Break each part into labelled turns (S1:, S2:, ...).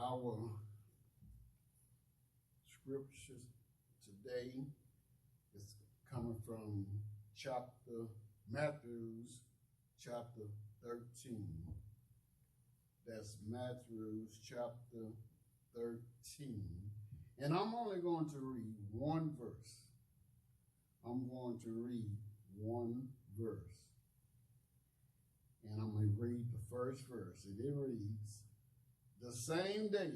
S1: Our scriptures today is coming from Matthew's chapter 13. That's Matthew's chapter 13. And I'm only going to read one verse. I'm going to read one verse. And I'm going to read the first verse. And it reads, "The same day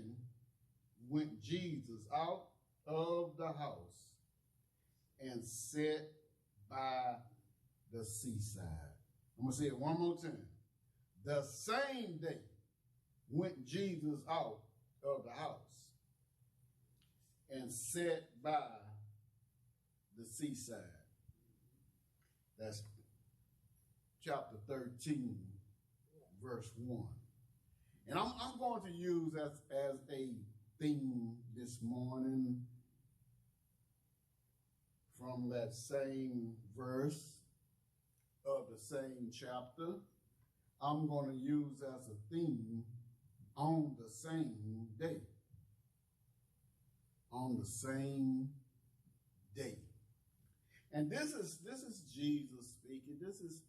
S1: went Jesus out of the house and sat by the seaside." I'm going to say it one more time. The same day went Jesus out of the house and sat by the seaside. That's chapter 13, verse 1. And I'm going to use as a theme this morning from that same verse of the same chapter. I'm going to use as a theme on the same day. On the same day. And this is Jesus speaking. This is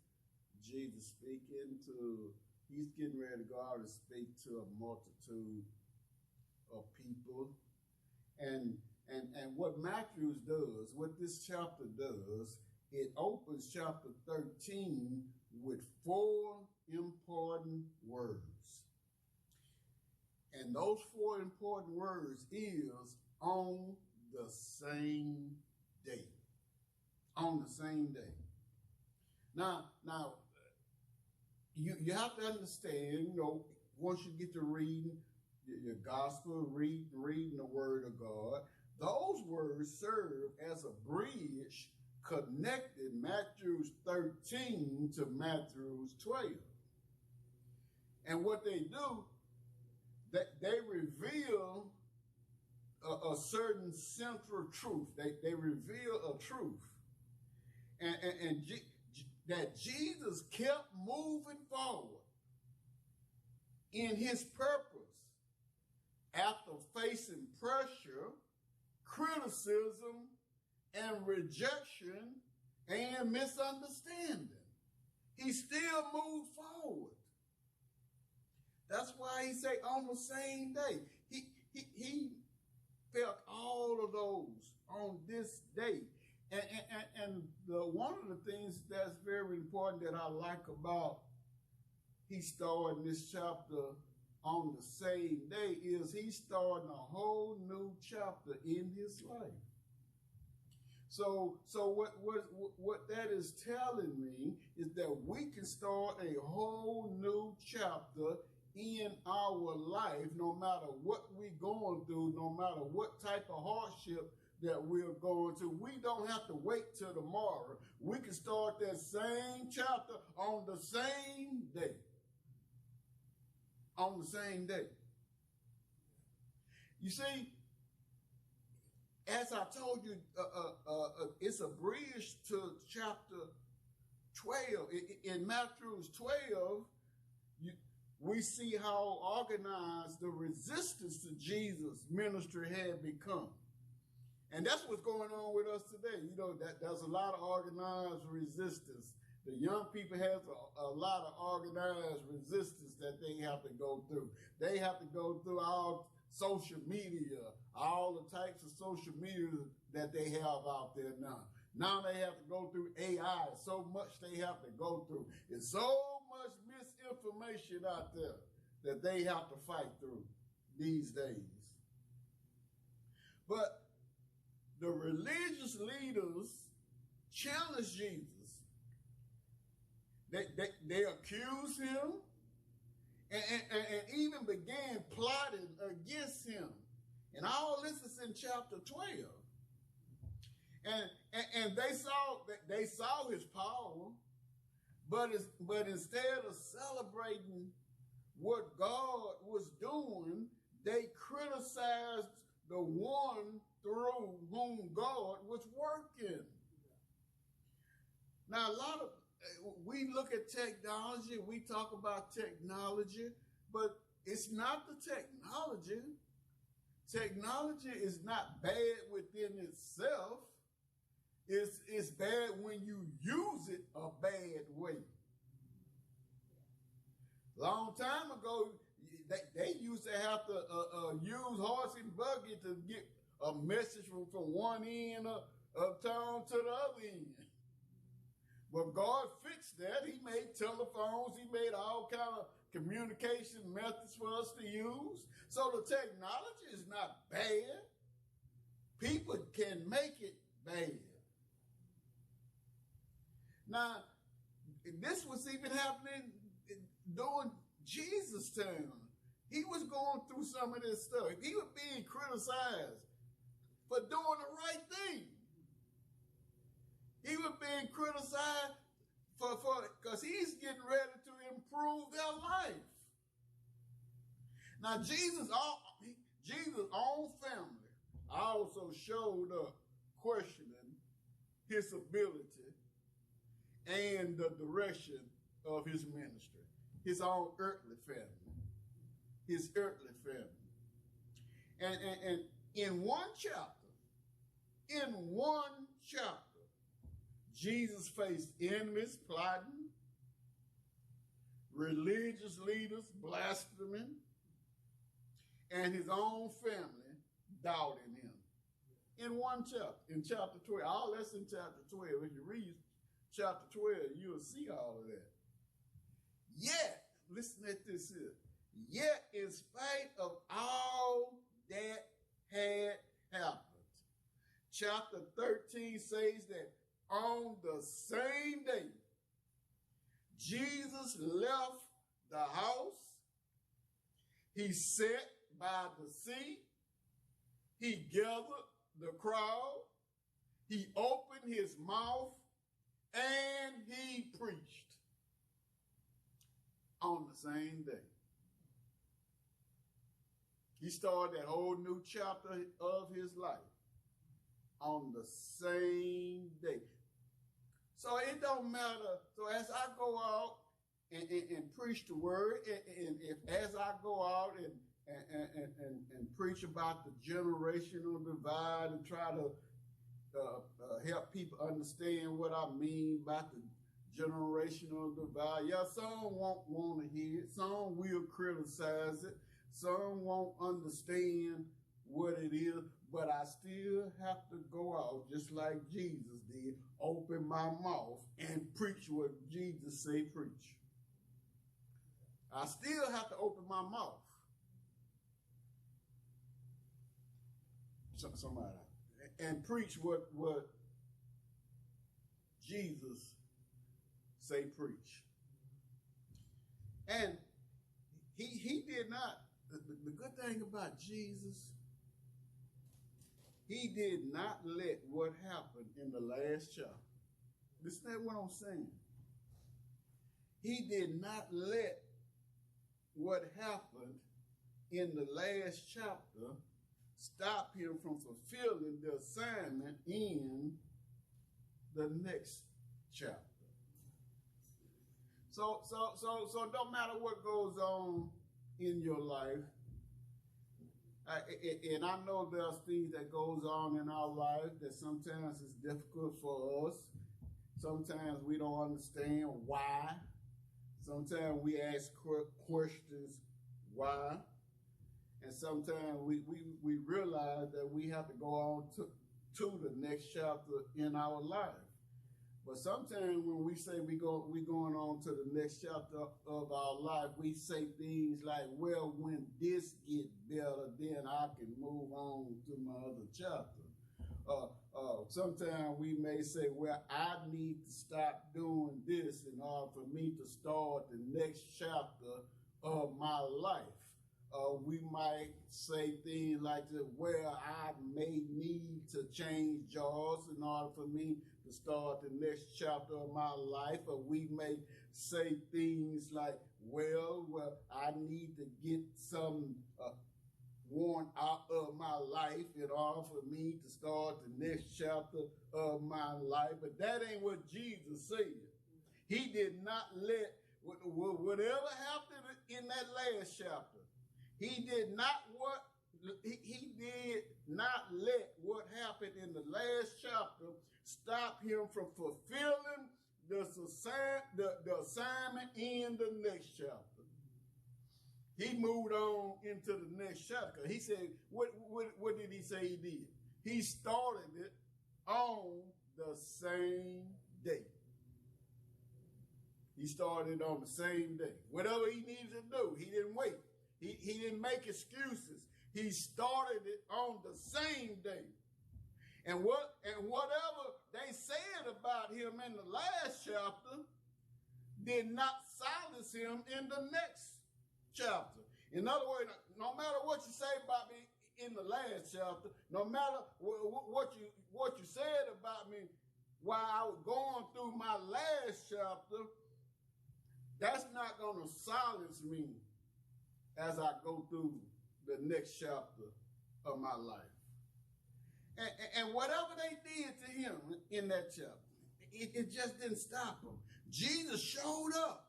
S1: Jesus speaking to, he's getting ready to go out and speak to a multitude of people. And what Matthew does, what this chapter does, it opens chapter 13 with 4 important words. And those 4 important words is on the same day. On the same day. Now, you have to understand, once you get to reading your gospel, reading the word of God, those words serve as a bridge connecting Matthew's 13 to Matthew's 12. And what they do, they reveal a certain central truth. They reveal a truth. And that Jesus kept moving forward in his purpose after facing pressure, criticism, and rejection and misunderstanding. He still moved forward. That's why he say on the same day. He felt all of those on this day. And one of the things that's very important that I like about he starting this chapter on the same day is he's starting a whole new chapter in his life. So what that is telling me is that we can start a whole new chapter in our life, no matter what we're going through, no matter what type of hardship that we're going to. We don't have to wait till tomorrow. We can start that same chapter on the same day. On the same day. You see, as I told you, it's a bridge to chapter 12. In Matthew's 12, we see how organized the resistance to Jesus' ministry had become. And that's what's going on with us today. There's a lot of organized resistance. The young people have a lot of organized resistance that they have to go through. They have to go through all social media, all the types of social media that they have out there now. Now they have to go through AI. So much they have to go through. There's so much misinformation out there that they have to fight through these days. But the religious leaders challenged Jesus. They accused him and even began plotting against him. And all this is in chapter 12. And they saw his power, but instead of celebrating what God was doing, they criticized the one through whom God was working. Now, we look at technology, we talk about technology, but it's not the technology. Technology is not bad within itself. It's bad when you use it a bad way. Long time ago, they used to have to use horse and buggy to get a message from one end of town to the other end. But God fixed that. He made telephones. He made all kind of communication methods for us to use. So the technology is not bad. People can make it bad. Now, this was even happening during Jesus' time. He was going through some of this stuff. He was being criticized for doing the right thing. He was being criticized because he's getting ready to improve their life. Now, Jesus' own family also showed up questioning his ability and the direction of his ministry. His own earthly family. His earthly family. And in one chapter, Jesus faced enemies plotting, religious leaders blaspheming, and his own family doubting him. In one chapter, in chapter 12, all that's in chapter 12. If you read chapter 12, you'll see all of that. Yet, listen at this here. Yet, in spite of all that had happened, chapter 13 says that on the same day, Jesus left the house. He sat by the sea. He gathered the crowd. He opened his mouth and he preached on the same day. He started that whole new chapter of his life on the same day. So it don't matter. So as I go out and preach the word, and as I go out and preach about the generational divide and try to help people understand what I mean by the generational divide. Yeah, some won't want to hear it. Some will criticize it. Some won't understand what it is, but I still have to go out just like Jesus did, open my mouth and preach what Jesus say preach. I still have to open my mouth. Somebody. And preach what Jesus say preach. And he did not, the good thing about Jesus, he did not let what happened in the last chapter. Listen to what I'm saying. He did not let what happened in the last chapter stop him from fulfilling the assignment in the next chapter. So don't matter what goes on in your life, and I know there's things that goes on in our life that sometimes is difficult for us. Sometimes we don't understand why. Sometimes we ask questions why. And sometimes we realize that we have to go on to the next chapter in our life. But sometimes when we say we going on to the next chapter of our life, we say things like, well, when this get better, then I can move on to my other chapter. Sometimes we may say, well, I need to stop doing this in order for me to start the next chapter of my life. We might say things like, well, I may need to change jobs in order for me to start the next chapter of my life. Or we may say things like, well, I need to get some worn out of my life in order for me to start the next chapter of my life. But that ain't what Jesus said. He did not let whatever happened in that last chapter, He did not let what happened in the last chapter stop him from fulfilling the assignment in the next chapter. He moved on into the next chapter. He said, what did he say he did? He started it on the same day. He started on the same day. Whatever he needed to do, he didn't wait. He didn't make excuses. He started it on the same day. And whatever they said about him in the last chapter did not silence him in the next chapter. In other words, no matter what you say about me in the last chapter, no matter what you said about me while I was going through my last chapter, that's not going to silence me as I go through the next chapter of my life. And whatever they did to him in that chapter, it just didn't stop him. Jesus showed up.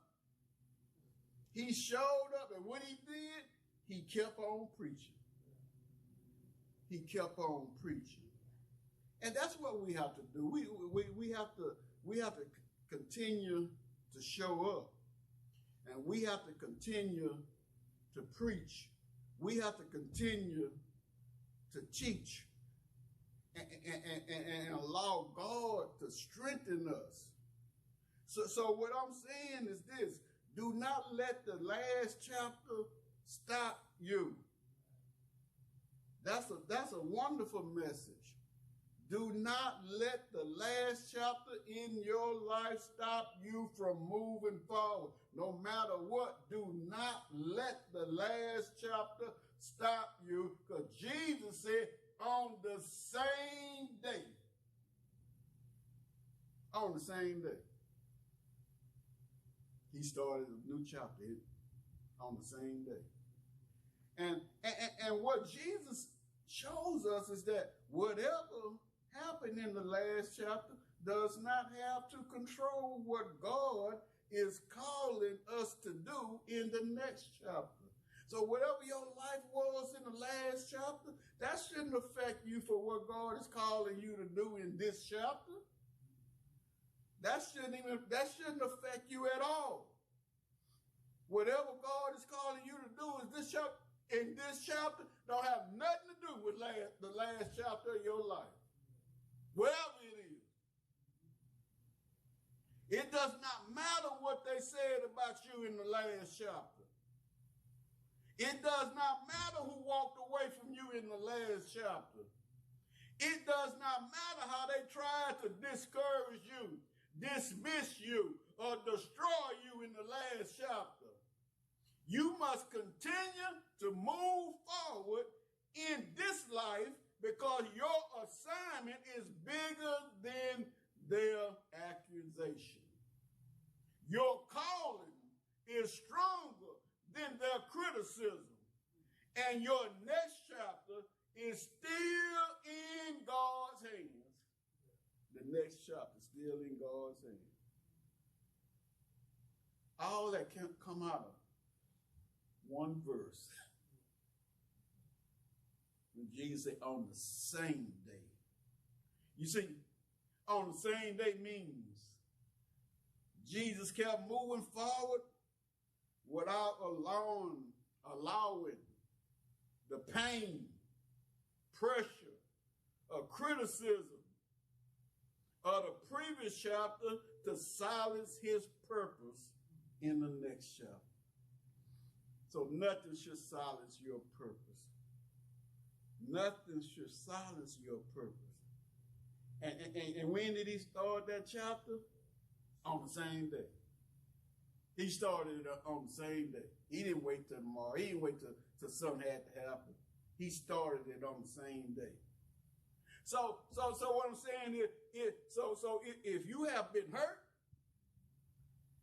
S1: He showed up, and what he did, he kept on preaching. He kept on preaching. And that's what we have to do. We have to continue to show up. And we have to continue to preach. We have to continue to teach and allow God to strengthen us. So what I'm saying is this: do not let the last chapter stop you. That's a wonderful message. Do not let the last chapter in your life stop you from moving forward. No matter what, do not let the last chapter stop you, because Jesus said on the same day, he started a new chapter on the same day. And what Jesus shows us is that whatever happened in the last chapter does not have to control what God is calling us to do in the next chapter. So whatever your life was in the last chapter, that shouldn't affect you for what God is calling you to do in this chapter. That shouldn't affect you at all. Whatever God is calling you to do in this chapter don't have nothing to do with the last chapter of your life. Whatever it is. It does not matter what they said about you in the last chapter. It does not matter who walked away from you in the last chapter. It does not matter how they tried to discourage you, dismiss you, or destroy you in the last chapter. You must continue to move forward in this life because your assignment is bigger than their accusation. Your calling is stronger than their criticism. And your next chapter is still in God's hands. The next chapter is still in God's hands. All that can come out of one verse. When Jesus said on the same day. You see, on the same day means Jesus kept moving forward without allowing the pain, pressure, or criticism of the previous chapter to silence his purpose in the next chapter. So nothing should silence your purpose. Nothing should silence your purpose. And when did he start that chapter? On the same day. He started it on the same day. He didn't wait till tomorrow. He didn't wait till something had to happen. He started it on the same day. So what I'm saying is, if you have been hurt,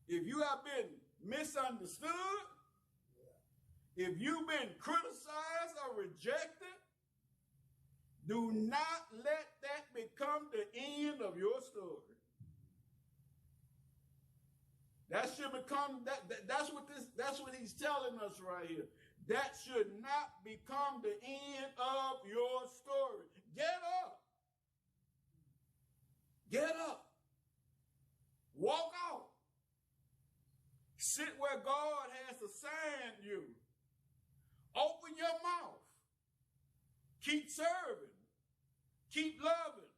S1: if you have been misunderstood, if you've been criticized or rejected, do not let that become the end of your story. That should become that's what he's telling us right here. That should not become the end of your story. Get up. Get up. Walk out. Sit where God has assigned you. Open your mouth. Keep serving. Keep loving.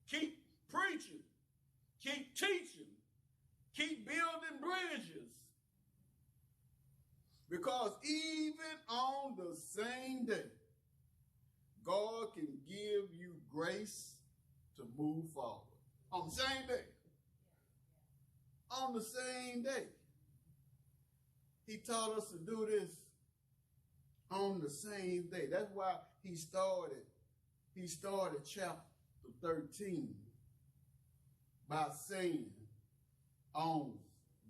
S1: Keep preaching. Keep teaching. Keep building bridges. Because even on the same day, God can give you grace to move forward. On the same day. On the same day. He taught us to do this on the same day. That's why he started chapter 13 by saying on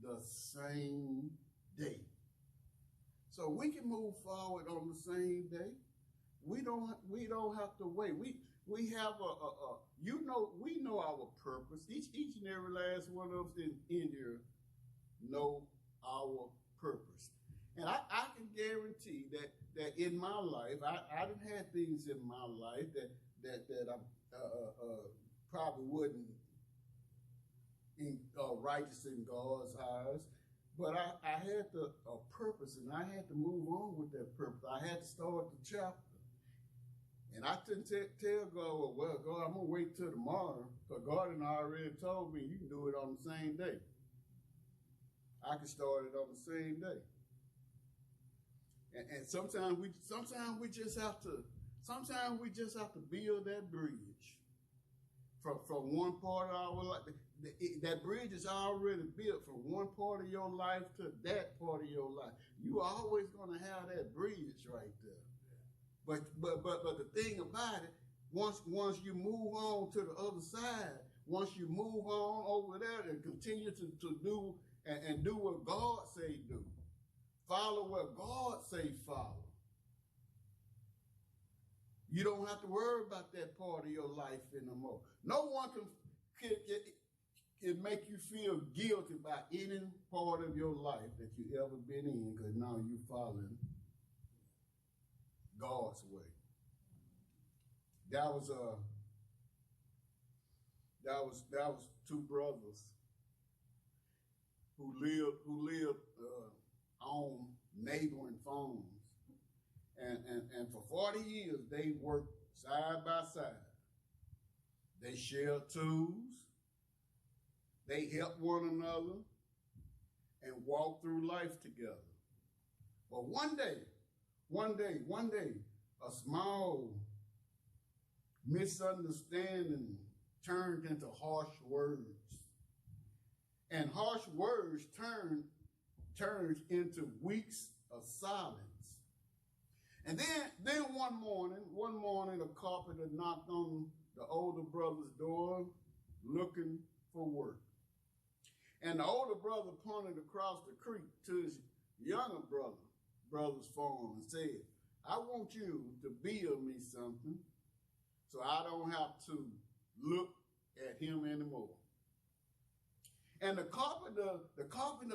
S1: the same day. So we can move forward on the same day. We don't have to wait. We have we know our purpose. Each and every last one of us in here know our purpose. And I can guarantee that in my life, I done had things in my life that I probably wasn't righteous in God's eyes. But I had a purpose, and I had to move on with that purpose. I had to start the chapter. And I couldn't tell God, well, God, I'm going to wait till tomorrow, because God had already told me you can do it on the same day. I can start it on the same day. And sometimes we just have to build that bridge from one part of our life. That bridge is already built from one part of your life to that part of your life. You are always going to have that bridge right there. But the thing about it, once you move on to the other side, once you move on over there and continue to do and do what God say do, follow what God say follow, you don't have to worry about that part of your life anymore. No one can make you feel guilty about any part of your life that you ever been in, because now you're following God's way. That was two brothers who lived on neighboring farms, and for 40 years they worked side by side. They shared tools. They helped one another and walked through life together. But one day, a small misunderstanding turned into harsh words. And harsh words turned into weeks of silence. And then one morning, a carpenter knocked on the older brother's door looking for work. And the older brother pointed across the creek to his younger brother's farm and said, I want you to build me something so I don't have to look at him anymore. And the carpenter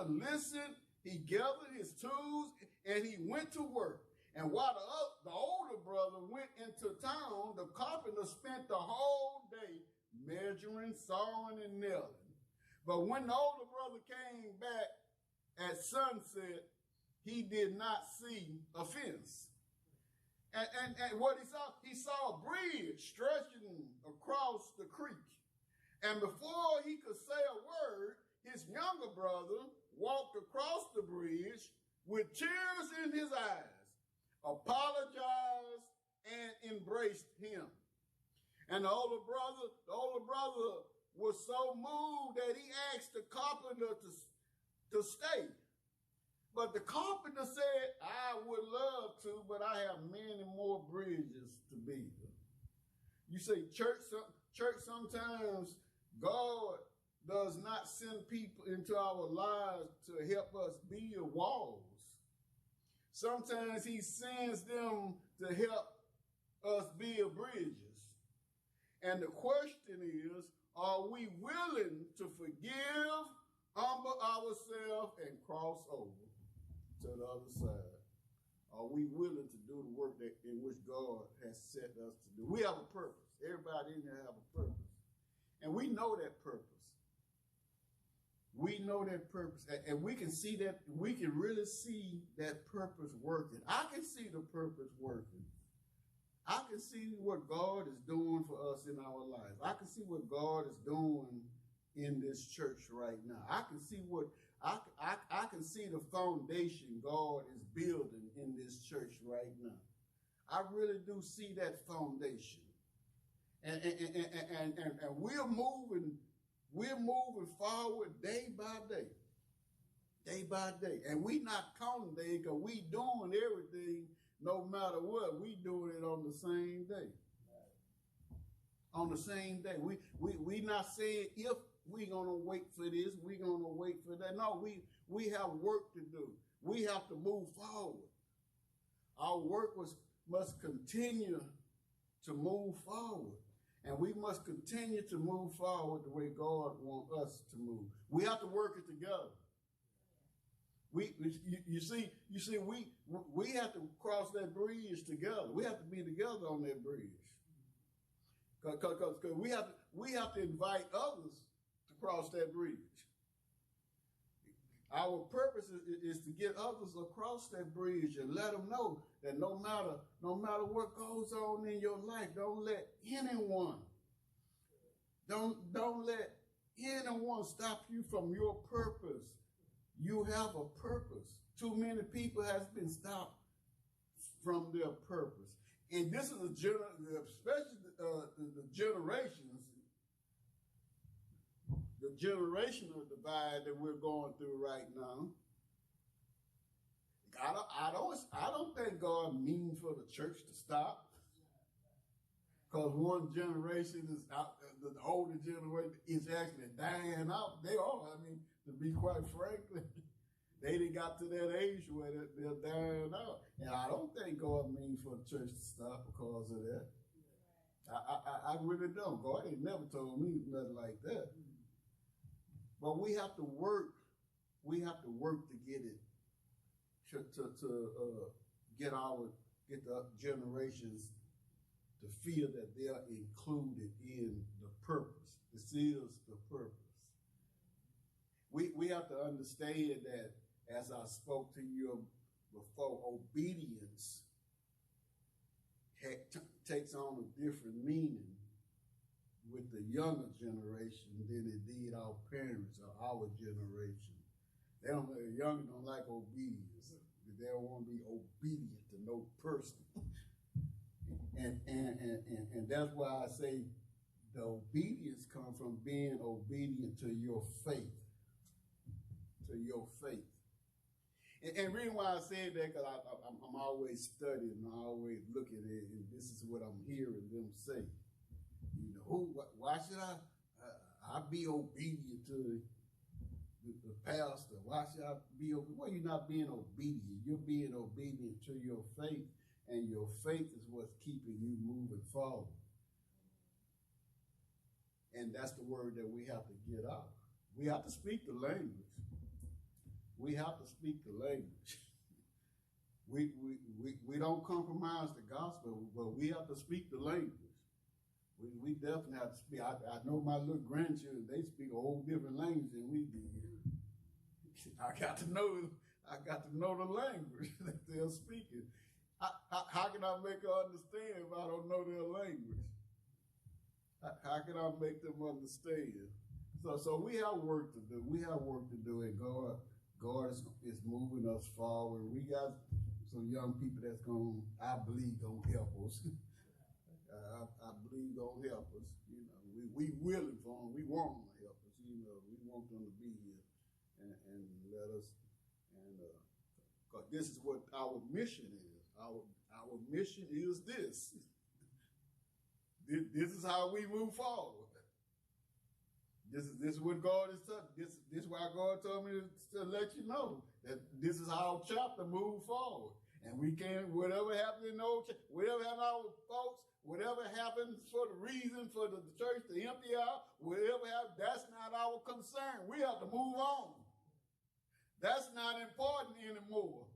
S1: listened, he gathered his tools, and he went to work. And while the older brother went into town, the carpenter spent the whole day measuring, sawing, and nailing. But when the older brother came back at sunset, he did not see a fence. And what he saw a bridge stretching across the creek. And before he could say a word, his younger brother walked across the bridge with tears in his eyes, apologized, and embraced him. And the older brother was so moved that he asked the carpenter to stay. But the carpenter said, I would love to, but I have many more bridges to build. You say church sometimes God does not send people into our lives to help us build walls. Sometimes he sends them to help us build bridges. And the question is, are we willing to forgive, humble ourselves, and cross over to the other side? Are we willing to do the work that in which God has set us to do? We have a purpose. Everybody in there have a purpose. And we know that purpose. We know that purpose. And we can see that, we can really see that purpose working. I can see the purpose working. I can see what God is doing for us in our lives. I can see what God is doing in this church right now. I can see what I can see the foundation God is building in this church right now. I really do see that foundation. And we're moving forward day by day. Day by day. And we not counting days because we doing everything no matter what. We doing it on the same day. On the same day. We not saying if we gonna wait for this, we gonna wait for that. No, we have work to do. We have to move forward. Our work must continue to move forward. And we must continue to move forward the way God wants us to move. We have to work it together. You see, we have to cross that bridge together. We have to be together on that bridge. Because we have to invite others to cross that bridge. Our purpose is to get others across that bridge and let them know that no matter what goes on in your life, don't let anyone stop you from your purpose. You have a purpose. Too many people has been stopped from their purpose. And this is especially the generations, the generational divide that we're going through right now. I don't think God means for the church to stop. Because one generation is out, the older generation is actually dying out. They are, to be quite frankly, they done got to that age where they're dying out. And I don't think God means for the church to stop because of that. I really don't. God ain't never told me nothing like that. But we have to work. We have to work to get it, to get the generations to feel that they are included in the purpose. This is the purpose. We have to understand that, as I spoke to you before, obedience takes on a different meaning with the younger generation than it did our parents or our generation. The younger don't like obedience. They don't want to be obedient to no person. And that's why I say the obedience comes from being obedient to your faith. To your faith. And the reason why I said that, because I'm always studying, I'm always looking at it, and this is what I'm hearing them say. Why should I be obedient to the pastor? Why should I be obedient? Well, you're not being obedient. You're being obedient to your faith, and your faith is what's keeping you moving forward. And that's the word that we have to get out. We have to speak the language. We have to speak the language. We don't compromise the gospel, but we have to speak the language. We definitely have to speak. I know my little grandchildren, they speak a whole different language than we do. I got to know the language that they're speaking. How can I make her understand if I don't know their language? How can I make them understand? So we have work to do. We have work to do, and God is moving us forward. We got some young people that's I believe, gonna help us. I believe gonna help us. We willing for them. We want them to help us. We want them to be here and let us. And because this is what our mission is. Our mission is this. This is how we move forward. This is what God is telling. This is why God told me to let you know that this is how chapter move forward. And we can't, whatever happened in the old church, whatever happened to our folks, whatever happened for the reason for the church to empty out, whatever happened, that's not our concern. We have to move on. That's not important anymore.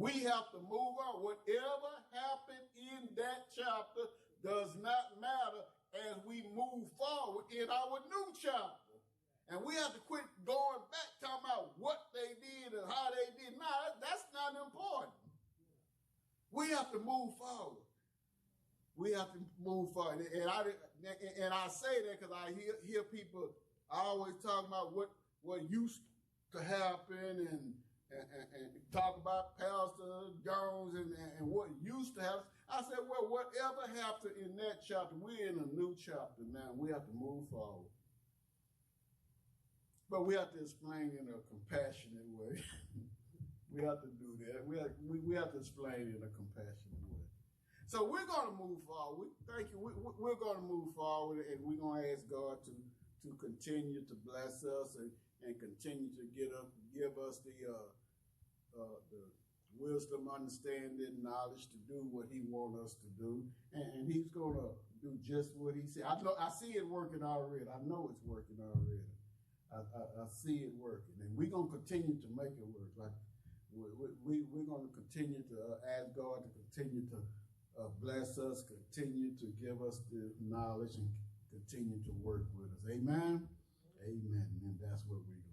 S1: We have to move on. Whatever happened in that chapter does not matter as we move forward in our new chapter. And we have to quit going back, talking about what they did and how they did. No, that's not important. We have to move forward. We have to move forward. And I say that because I hear people always talking about what used to happen and talk about Pastor Jones and what used to happen. I said, well, whatever happened in that chapter, we're in a new chapter now. We have to move forward. But we have to explain in a compassionate way. We have to do that. We have to explain in a compassionate way. So we're going to move forward. Thank you. We're going to move forward, and we're going to ask God to continue to bless us and continue to give us the wisdom, understanding, knowledge to do what he wants us to do. And he's going to do just what he said. I see it working already. I know it's working already. I see it working. And we're going to continue to make it work. Like we're going to continue to ask God to continue to bless us, continue to give us the knowledge, and continue to work with us. Amen? Amen. And that's what we're doing.